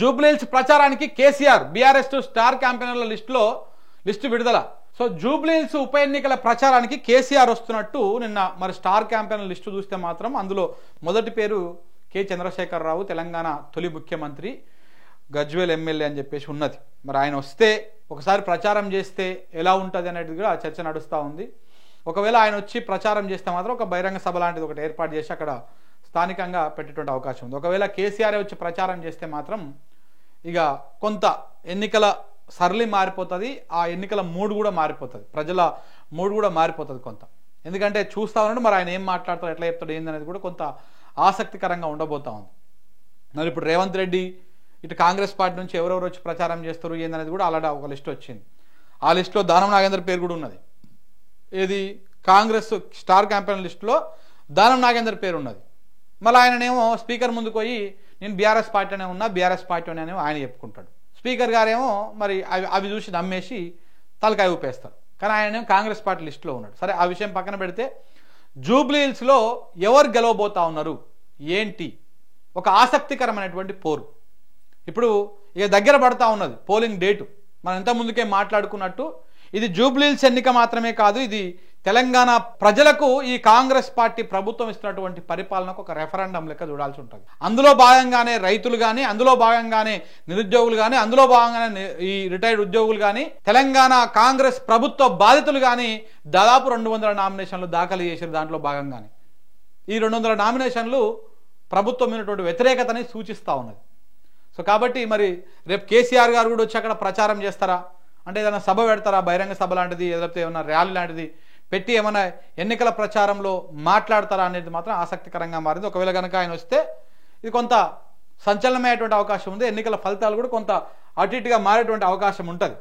జూబ్లీహిల్స్ ప్రచారానికి KCR BRS star క్యాంపెయినర్ల list విడుదల. So Jubilee Hills ఉప ఎన్నికల ప్రచారానికి కేసీఆర్ వస్తున్నట్టు నిన్న మరి స్టార్ క్యాంపెయినర్ లిస్టు చూస్తే మాత్రం అందులో మొదటి పేరు కె చంద్రశేఖరరావు, తెలంగాణ తొలి ముఖ్యమంత్రి, గజ్వేల్ ఎమ్మెల్యే అని చెప్పేసి ఉన్నది. మరి ఆయన వస్తే ఒకసారి ప్రచారం చేస్తే ఎలా ఉంటుంది అనేది కూడా చర్చ నడుస్తూ ఉంది. ఒకవేళ ఆయన వచ్చి ప్రచారం చేస్తే మాత్రం ఒక బహిరంగ సభ లాంటిది ఒకటి ఏర్పాటు చేసి అక్కడ స్థానికంగా పెట్టేటువంటి అవకాశం ఉంది. ఒకవేళ కేసీఆర్ వచ్చి ప్రచారం చేస్తే మాత్రం ఇక కొంత ఎన్నికల సరళి మారిపోతుంది, ఆ ఎన్నికల మూడు కూడా మారిపోతుంది, ప్రజల మూడు కూడా మారిపోతుంది కొంత. ఎందుకంటే చూస్తా ఉన్నాడు మరి ఆయన ఏం మాట్లాడతాడు, ఎట్లా చెప్తాడు ఏందనేది కూడా కొంత ఆసక్తికరంగా ఉండబోతా ఉంది. మరి ఇప్పుడు రేవంత్ రెడ్డి ఇటు కాంగ్రెస్ పార్టీ నుంచి ఎవరెవరు వచ్చి ప్రచారం చేస్తారు ఏందనేది కూడా అలాంటి ఒక లిస్ట్ వచ్చింది. ఆ లిస్టులో దానం నాగేందర్ పేరు కూడా ఉన్నది. ఏది కాంగ్రెస్ స్టార్ క్యాంపెయిన్ లిస్టులో దానం నాగేందర్ పేరు ఉన్నది. మళ్ళీ ఆయననేమో స్పీకర్ ముందుకు పోయి నేను బీఆర్ఎస్ పార్టీనే ఉన్నా, బీఆర్ఎస్ పార్టీనేమో ఆయన చెప్పుకుంటాడు. స్పీకర్ గారేమో మరి అవి చూసి నమ్మేసి తలకాయ ఊపేస్తారు. కానీ ఆయనేమో కాంగ్రెస్ పార్టీ లిస్టులో ఉన్నాడు. సరే, ఆ విషయం పక్కన పెడితే జూబ్లీహిల్స్లో ఎవరు గెలవబోతా ఉన్నారు ఏంటి ఒక ఆసక్తికరమైనటువంటి పోరు. ఇప్పుడు ఇక దగ్గర పడతా ఉన్నది పోలింగ్ డేటు. మనం ఇంత ముందుకే మాట్లాడుకున్నట్టు ఇది జూబ్లీహిల్స్ ఎన్నిక మాత్రమే కాదు, ఇది తెలంగాణ ప్రజలకు ఈ కాంగ్రెస్ పార్టీ ప్రభుత్వం ఇస్తున్నటువంటి పరిపాలనకు ఒక రెఫరెండం లెక్క చూడాల్సి ఉంటుంది. అందులో భాగంగానే రైతులు కానీ, అందులో భాగంగానే నిరుద్యోగులు కానీ, అందులో భాగంగానే ఈ రిటైర్డ్ ఉద్యోగులు కానీ, తెలంగాణ కాంగ్రెస్ ప్రభుత్వ బాధితులు కానీ దాదాపు 200 నామినేషన్లు దాఖలు చేశారు. దాంట్లో భాగంగానే ఈ 200 నామినేషన్లు ప్రభుత్వం ఉన్నటువంటి వ్యతిరేకతని సూచిస్తూ ఉన్నది. సో కాబట్టి మరి రేపు కేసీఆర్ గారు కూడా వచ్చి అక్కడ ప్రచారం చేస్తారా, అంటే ఏదైనా సభ పెడతారా, బహిరంగ సభ లాంటిది, లేకపోతే ఏమైనా ర్యాలీ లాంటిది పెట్టి ఏమైనా ఎన్నికల ప్రచారంలో మాట్లాడతారా అనేది మాత్రం ఆసక్తికరంగా మారింది. ఒకవేళ కనుక ఆయన వస్తే ఇది కొంత సంచలనమైనటువంటి అవకాశం ఉంది. ఎన్నికల ఫలితాలు కూడా కొంత అటు ఇటుగా మారేటువంటి అవకాశం ఉంటుంది.